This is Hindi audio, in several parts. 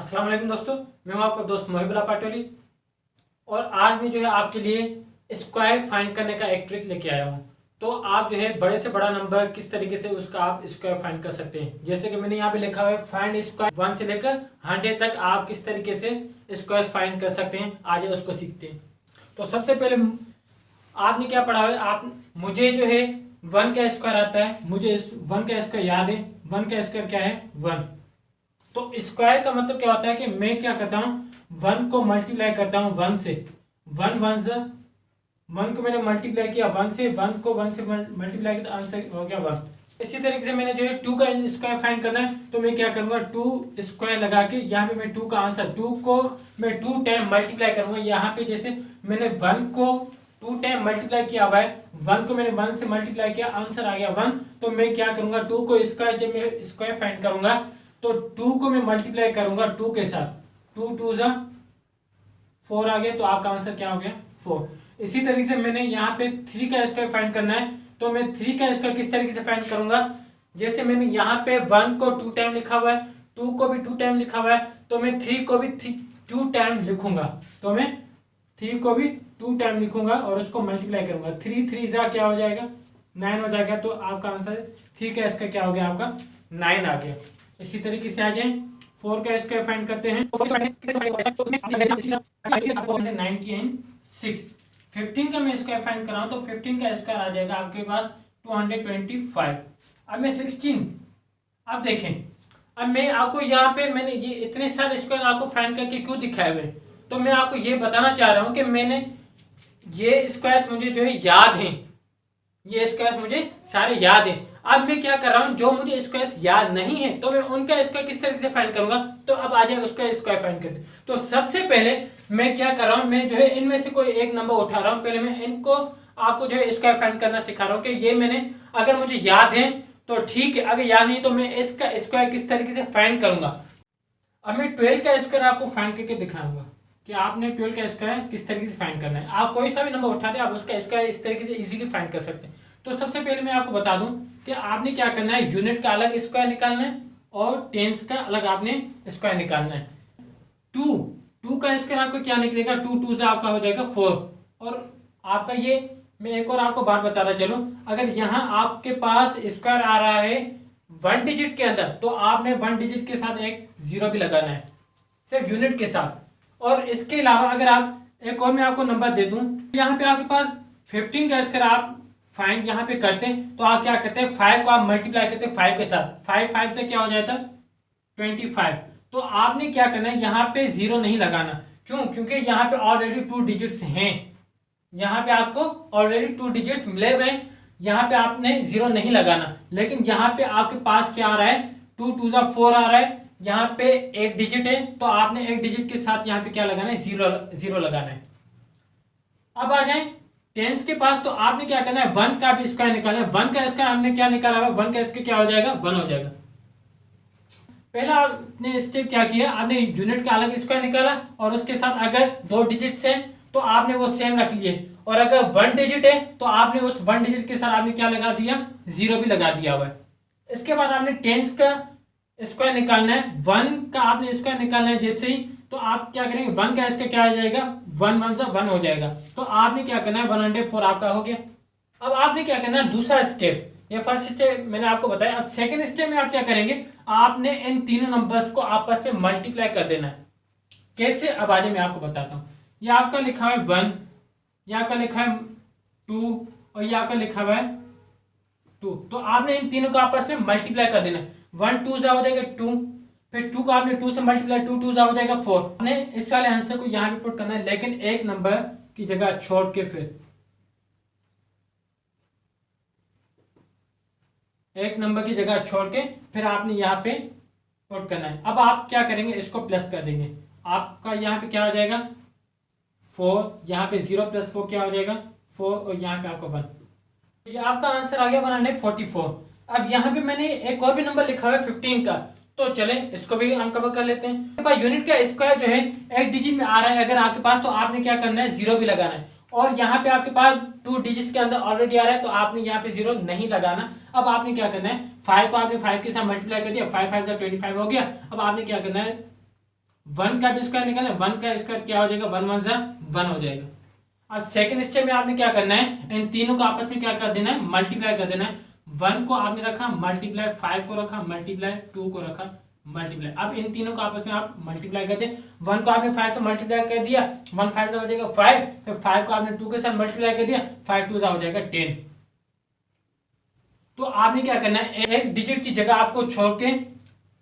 अस्सलाम वालेकुम दोस्तों, मैं हूं आपका दोस्त मोहिबुल्लाह पाटोली। और आज मैं जो है आपके लिए स्क्वायर फाइंड करने का एक ट्रिक लेके आया हूं। तो आप जो है बड़े से बड़ा नंबर किस तरीके से उसका आप स्क्वायर फाइंड कर सकते हैं। जैसे कि मैंने यहाँ पे लिखा हुआ है फाइंड स्क्वायर 1 से लेकर 100 तक आप किस तरीके से स्क्वायर फाइंड कर सकते हैं। आज उसको सीखते हैं। तो सबसे पहले आपने क्या पढ़ा है, आप मुझे जो है 1 का स्क्वायर आता है, मुझे 1 का स्क्वायर याद है। 1 का स्क्वायर क्या है? 1। तो स्क्वायर का मतलब क्या होता है कि मैं क्या करता हूं, 1 को मल्टीप्लाई करता हूं 1 से। 1 को मैंने मल्टीप्लाई किया 1 से, 1 को 1 से मल्टीप्लाई किया, आंसर हो गया 1। इसी तरीके से मैंने जो है 2 का स्क्वायर फाइंड करना है, तो मैं क्या करूंगा, 2 स्क्वायर लगा के यहाँ पे मैं 2 का आंसर, 2 को मैं 2 टाइम मल्टीप्लाई करूंगा। यहाँ पे जैसे मैंने 1 को 2 टाइम मल्टीप्लाई किया हुआ है, 1 को मैंने 1 से मल्टीप्लाई किया, आंसर आ गया 1। तो मैं क्या करूंगा, 2 को स्क्वायर, जब मैं स्क्वायर फाइंड करूंगा तो 2 को मैं मल्टीप्लाई करूंगा 2 के साथ, 2 2 जा 4 आ गया, तो आपका आंसर क्या हो गया 4। इसी तरीके से मैंने यहाँ पे 3 का स्क्वायर फाइंड करना है, तो मैं 3 का स्क्वायर किस तरीके से फाइंड करूंगा, जैसे मैंने यहाँ पे 1 को 2 टाइम लिखा हुआ है, 2 को भी 2 टाइम लिखा हुआ है, तो मैं 3 को भी 2 टाइम लिखूंगा। तो मैं 3 को भी 2 टाइम लिखूंगा और उसको मल्टीप्लाई करूंगा। 3 3 जा क्या हो जाएगा, 9 हो जाएगा। तो आपका आंसर 3 का स्क्वायर क्या हो गया, आपका 9 आ गया। इसी तरीके से आ जाए 4 का स्क्वायर फाइंड करते हैं, 96। 15 का मैं स्क्वायर फाइंड कर रहा हूं, तो 15 का स्क्वायर आ जाएगा आपके पास 225। अब मैं 16, अब देखें, अब मैं आपको यहाँ पे मैंने ये इतने सारे स्क्वायर आपको फाइंड करके क्यों दिखाए हुए, तो मैं आपको ये बताना चाह रहा हूं कि मैंने ये स्क्वायर्स मुझे जो है याद हैं, ये स्क्वायर्स मुझे सारे याद हैं। अब मैं क्या कर रहा हूं, जो मुझे स्क्वायर्स याद नहीं है तो मैं उनका स्क्वायर किस तरीके से फाइंड करूंगा। तो अब आ जाए उसका स्क्वायर फाइंड करते। तो सबसे पहले मैं क्या कर रहा हूं, मैं जो है इनमें से कोई एक नंबर उठा रहा हूं, पहले मैं इनको आपको जो है स्क्वायर फाइंड करना सिखा रहा हूं कि ये मैंने, अगर मुझे याद है तो ठीक है, अगर याद नहीं तो मैं इसका स्क्वायर किस तरीके से फाइंड करूंगा। अब मैं 12 का स्क्वायर आपको फाइंड करके दिखाऊंगा कि आपने 12 का स्क्वायर किस तरीके से फाइंड करना है। आप कोई सा भी नंबर उठा दे, आप उसका स्क्वायर इस तरीके से इजीली फाइंड कर सकते हैं। तो सबसे पहले मैं आपको बता दूं कि आपने क्या करना है, यूनिट का अलग स्क्वायर निकालना है और टेंस का अलग आपने स्क्वायर निकालना है। 2 का स्क्वायर आपको क्या निकलेगा, 2 2 से आपका हो जाएगा 4। और आपका ये, मैं एक और आपको बात बताता चलूं, अगर यहाँ आपके पास स्क्वायर आ रहा है 1 डिजिट के अंदर, तो आपने 1 डिजिट के साथ एक 0 भी लगाना है, सिर्फ यूनिट के साथ। और इसके अलावा अगर आप एक और मैं आपको नंबर दे दूं, यहाँ पे आपके पास 15 का स्क्वायर आप फाइंड यहाँ पे करते हैं, तो आप क्या करते हैं, 5 को आप मल्टीप्लाई करते हैं 5 के साथ, 5 से क्या हो जाता है 25। तो आपने क्या करना है, यहाँ पे 0 नहीं लगाना। क्यों? क्योंकि यहाँ पे ऑलरेडी 2 डिजिट्स हैं, यहाँ पे आपको ऑलरेडी 2 डिजिट्स मिले हुए हैं, यहाँ पे आपने 0 नहीं लगाना। लेकिन यहाँ पे आपके पास क्या आ रहा है, 2 2 जा 4 आ रहा है, यहाँ पे एक डिजिट है, तो आपने एक डिजिट के साथ यहाँ पे क्या लगाना है, 0 लगाना है। अब आ जाए टेंस के पास, तो आपने क्या करना है, 1 का भी स्क्वायर निकालना है। 1 का स्क्वायर हमने क्या निकाला हुआ, 1 का स्क्वायर क्या हो जाएगा, 1 हो जाएगा। पहला आपने स्टेप क्या किया, आपने यूनिट का अलग स्क्वायर निकाला और उसके साथ अगर 2 डिजिट्स हैं तो आपने वो सेम रख लिए, और अगर 1 डिजिट है तो आपने उस 1 डिजिट के साथ आपने क्या लगा दिया, 0 भी लगा दिया हुआ है। इसके बाद आपने टेंस का स्क्वायर निकालना है, 1 का आपने स्क्वायर निकालना है जैसे ही, तो आप क्या करेंगे, 1 का स्क्वायर क्या आ जाएगा, 1 1 जा 1 हो जाएगा। तो आपने क्या करना है, 104 आपका हो गया। अब आपने क्या करना है, दूसरा स्टेप, ये फर्स्ट स्टेप मैंने आपको बताया। अब सेकंड स्टेप में आप क्या करेंगे, आपने इन तीनों नंबर्स को आपस में मल्टीप्लाई कर देना है। कैसे, अब आगे मैं आपको बताता हूँ। ये आपका लिखा है 1, ये आपका लिखा है 2 और ये आपका लिखा हुआ है 2। तो आपने इन तीनों को आपस में मल्टीप्लाई कर देना है। 1 2 जा हो जाएगा 2, फिर 2 को आपने 2 से मल्टीप्लाई, 2 2 जा हो जाएगा 4। आपने इस वाले आंसर को यहाँ पे पुट करना है, लेकिन एक नंबर की जगह छोड़ के, फिर एक नंबर की जगह छोड़ के फिर आपने यहाँ पे पुट करना है। अब आप क्या करेंगे, इसको प्लस कर देंगे, आपका यहाँ पे क्या हो जाएगा 4, यहाँ पे 0 + 4 क्या हो जाएगा 4, और यहाँ पे आपका 1। ये आपका आंसर आ गया 144। अब यहाँ पे मैंने एक और भी नंबर लिखा हुआ है 15 का, तो चले इसको भी हम कवर कर लेते हैं। यूनिट का स्क्वायर जो है एक डिजिट में आ रहा है अगर आपके पास, तो आपने क्या करना है, 0 भी लगाना है। और यहाँ पे आपके पास 2 डिजिट्स के अंदर ऑलरेडी आ रहा है, तो आपने यहाँ पे 0 नहीं लगाना। अब आपने क्या करना है, 5 को आपने 5 के साथ मल्टीप्लाई कर दिया, 5 5 25 हो गया। अब आपने क्या करना है, 1 का भी स्क्वायर निकालना है, 1 का स्क्वायर क्या हो जाएगा, 1 1 जा 1 हो जाएगा। अब सेकंड स्टेप में आपने क्या करना है, इन तीनों को आपस में क्या कर देना है, मल्टीप्लाई कर देना है। 1 को आपने रखा मल्टीप्लाई, 5 को रखा मल्टीप्लाई, 2 को रखा मल्टीप्लाई। अब इन तीनों को आपस में आप मल्टीप्लाई कर दें। 1 को आपने 5 से मल्टीप्लाई कर दिया, 1 5 से हो जाएगा 5, फिर 5 को आपने 2 के साथ मल्टीप्लाई कर दिया, 5 2 से हो जाएगा 10। तो आपने क्या करना है, एक डिजिट की जगह आपको छोड़ के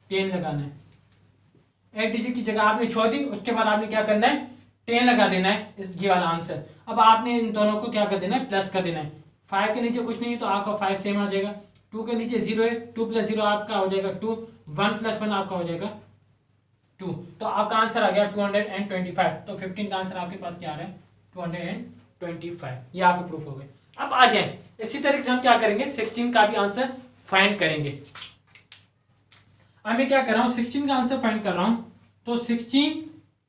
10 लगाना है। एक डिजिट की जगह आपने छोड़ दी, उसके बाद आपने क्या करना है, 10 लगा देना है इस ये वाला आंसर। अब आपने इन दोनों को क्या कर देना है, प्लस कर देना है। 5 के नीचे कुछ नहीं है तो आपका 5 सेम आ जाएगा। 2 के नीचे 0 है, 2 + 0 आपका हो जाएगा 2, 1 + 1 आपका हो जाएगा 2। तो आपका आंसर आ गया 225। तो 15 का आंसर आपके पास क्या आ रहा है, 225। ये आपके प्रूफ हो गए। अब आ जाए इसी तरीके से हम क्या करेंगे, 16 का भी आंसर फाइंड करेंगे। अब मैं क्या कर रहा हूँ, 16 का आंसर फाइंड कर रहा हूँ। तो 16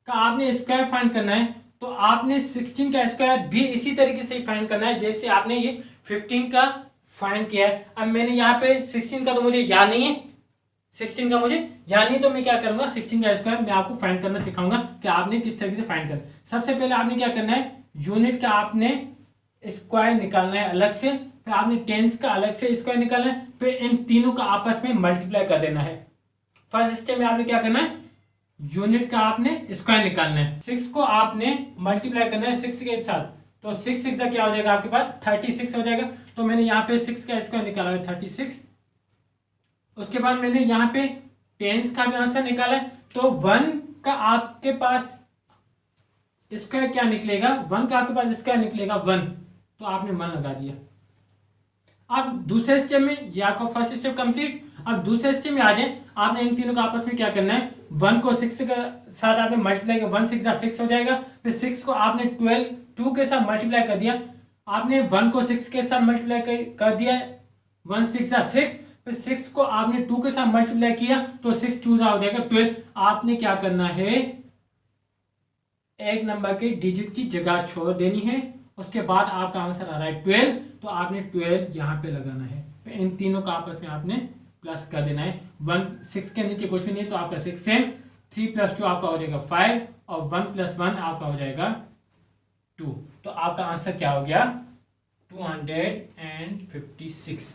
का आपने स्क्वायर फाइंड करना है, तो आपने 16 का स्क्वायर भी इसी तरीके से फाइंड करना है जैसे आपने ये 15 का फाइंड किया है। अब मैंने यहाँ पे 16 का तो मुझे याद नहीं है, 16 का मुझे याद नहीं, तो मैं क्या करूंगा, 16 का स्क्वायर मैं आपको फाइंड करना सिखाऊंगा कि आपने किस तरीके से फाइंड करना। सबसे पहले आपने क्या करना है, यूनिट का आपने स्क्वायर निकालना है अलग से, फिर आपने टेंस का अलग से स्क्वायर निकालना है, फिर इन तीनों का आपस में मल्टीप्लाई कर देना है। फर्स्ट स्टेप में आपने क्या करना है, यूनिट का आपने स्क्वायर निकालना है, 6 को आपने मल्टीप्लाई करना है 6 के साथ। तो 6 6 का क्या हो जाएगा आपके पास, 36 हो जाएगा। तो मैंने यहाँ पे 6 का स्क्वायर निकाला है 36। उसके बाद मैंने यहाँ पे टेंस का भी आंसर निकाला है। तो 1 का आपके पास स्क्वायर क्या निकलेगा, 1 का आपके पास स्क्वायर निकलेगा 1, तो आपने 1 लगा दिया। अब दूसरे स्टेप में, ये आपका फर्स्ट स्टेप कंप्लीट। अब दूसरे स्टेप में आ जाए, आपने इन तीनों का आपस में क्या करना है, 1 को 6 के साथ आपने मल्टीप्लाई किया, 1 6 6 हो जाएगा। फिर 6 को आपने 2 के साथ मल्टीप्लाई कर दिया, आपने 1 को 6 के साथ मल्टीप्लाई कर दिया, 1 6 6। फिर 6 को आपने 2 के साथ मल्टीप्लाई किया, तो 6 2 हो जाएगा 12। आपने क्या करना है, एक नंबर के डिजिट की जगह छोड़ देनी है, उसके बाद आपका आंसर आ रहा है 12, तो आपने 12 यहाँ पे लगाना है। फिर इन तीनों का आपस में आपने प्लस कर देना है। 1 6 के नीचे कुछ भी नहीं है, तो आपका 6 सेम, 3 + 2 आपका हो जाएगा 5, और 1 + 1 आपका हो जाएगा 2। तो आपका आंसर क्या हो गया, 256।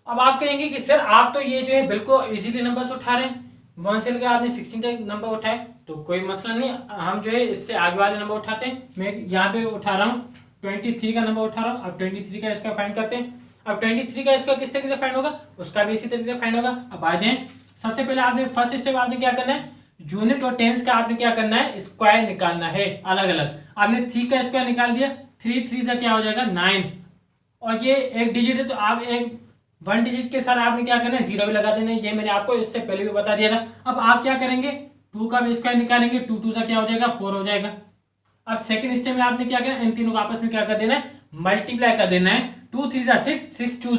अब आप कहेंगे कि सर आप तो ये जो है बिल्कुल इजीली नंबर्स उठा रहे हैं, 1 से लेकर आपने 16 तक नंबर उठाए, तो कोई मसला नहीं, हम जो है इससे आगे वाले नंबर उठाते हैं। मैं यहाँ पे उठा रहा हूँ 23 का नंबर उठा रहा हूँ। अब 23 का इसका फाइंड करते हैं। अब 23 का इसका किस तरीके से फाइंड होगा, उसका भी इसी तरीके से फाइंड होगा। अब आ जाए, सबसे पहले आपने फर्स्ट स्टेप आपने क्या करना है, यूनिट और टेंस का आपने क्या करना है, स्क्वायर निकालना है अलग अलग। आपने 3 का स्क्वायर निकाल दिया, 3 3 से क्या हो जाएगा 9, और ये एक डिजिट है, तो आप एक 1 डिजिट के साथ आपने क्या करना है, 0 भी लगा देना है। ये मैंने आपको इससे पहले भी बता दिया था। अब आप क्या करेंगे, 2 का भी स्क्वायर निकालेंगे, 2 2 से क्या हो जाएगा 4 हो जाएगा। अब सेकंड स्टेप में आपने क्या करना है, इन तीनों को आपस में क्या कर देना है, मल्टीप्लाई कर देना है। 2 3 6, 6 2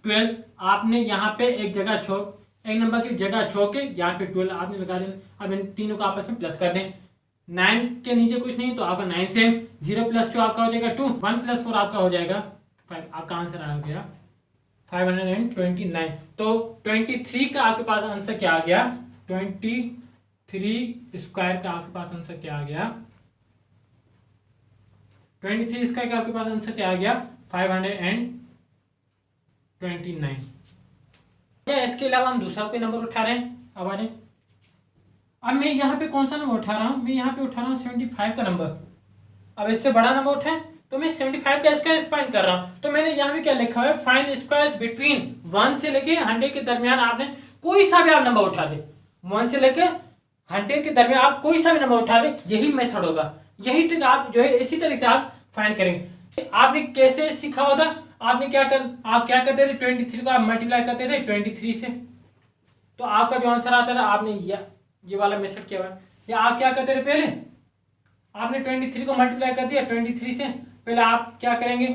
12। आपने यहाँ पे एक जगह छोड़, एक नंबर की जगह छोड़ के यहाँ पे 12 आपने लगा देना। अब इन तीनों को आपस में प्लस कर दें, 9 के नीचे कुछ नहीं, तो आपका 9 सेम, 0 + 2 आपका हो जाएगा 2, 1 + 4 आपका हो जाएगा 5। आपका आंसर आ गया 529। तो 23 का आपके पास आंसर क्या आ गया, 23 स्क्वायर का आपके पास आंसर क्या आ गया, 23 स्क्वायर का आपके पास आंसर क्या आ गया, 529। इसके अलावा हम दूसरा कोई नंबर उठा रहे हैं। अब आ जाए, अब मैं यहाँ पे कौन सा नंबर उठा रहा हूँ, मैं यहाँ पे उठा रहा हूँ 75 का नंबर। अब इससे बड़ा नंबर उठाए, तो मैं 75 का स्क्वायर फाइंड कर रहा हूँ। तो मैंने यहाँ पे क्या लिखा है, फाइंड स्क्वायर्स बिटवीन 1 से लेके 100 के दरमियान। आपने कोई सा भी आप नंबर उठा दे, 1 से लेके 100 के दरमियान आप कोई सा भी नंबर उठा दे, यही मेथड होगा, यही ट्रिक आप जो है इसी तरीके से आप फाइंड करेंगे। आपने कैसे सीखा होता, आपने आप क्या करते थे, 23 को आप मल्टीप्लाई करते थे 23 से, तो आपका जो आंसर आता था, आपने ये वाला मेथड किया हुआ है। या आप क्या करते थे, पहले आपने 23 को मल्टीप्लाई कर दिया 23 से, पहले आप क्या करेंगे,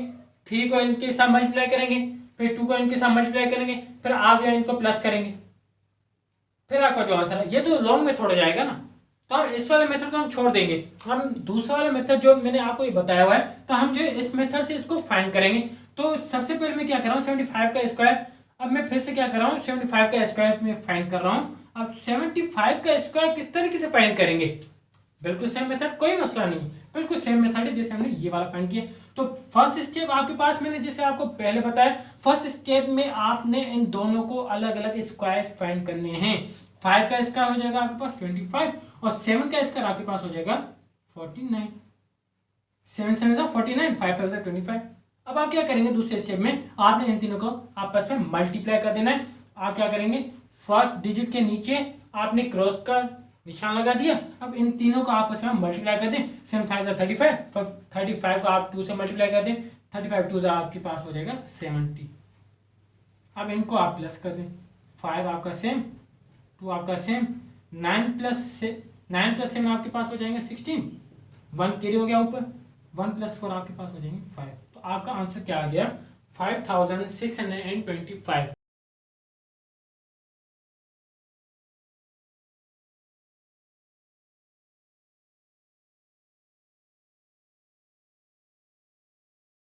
3 को इनके साथ मल्टीप्लाई करेंगे, फिर 2 को इनके साथ मल्टीप्लाई करेंगे, फिर आप जो है इनको प्लस करेंगे, फिर आपका जो आंसर है, ये तो लॉन्ग मेथड हो जाएगा ना। तो हम इस वाले मेथड को हम छोड़ देंगे, हम दूसरा वाला मेथड जो मैंने आपको ये बताया हुआ है, तो हम जो है इस मेथड से इसको फाइंड करेंगे। तो सबसे पहले मैं क्या कर रहा हूँ, 75 का स्क्वायर। अब मैं फिर से क्या कर रहा हूँ, 75 का स्क्वायर में फाइंड कर रहा हूँ। अब 75 का स्क्वायर किस तरीके से फाइंड करेंगे? बिल्कुल सेम मेथड, कोई मसला नहीं, बिल्कुल सेम मेथड है जैसे हमने ये वाला फाइंड किया। तो फर्स्ट स्टेप आपके पास, मैंने जैसे आपको पहले बताया, फर्स्ट स्टेप में आपने इन दोनों को अलग अलग स्क्वायर्स फाइंड करने हैं। 5 का स्क्वायर हो जाएगा आपके पास 25 और 7 का स्क्वायर आपके पास हो जाएगा 49। 7 7 जा 49, 5 5 जा 25। अब आप क्या करेंगे दूसरे स्टेप में, आपने इन तीनों को आपस में मल्टीप्लाई कर देना है। आप क्या करेंगे, फर्स्ट डिजिट के नीचे आपने क्रॉस का निशान लगा दिया। अब इन तीनों को आपस में मल्टीप्लाई कर दें। 7 5 जा 35, 35 को आप 2 से मल्टीप्लाई कर दें, 35 2 जा आपके पास हो जाएगा 70। अब इनको आप प्लस कर दें, 5 आपका सेम, 2 आपका सेम, 9 प्लस 7 आपके पास हो जाएंगे 16, 1 कैरी हो गया ऊपर, 1 + 4 आपके पास हो जाएंगे 5। तो आपका आंसर क्या आ गया, 5625।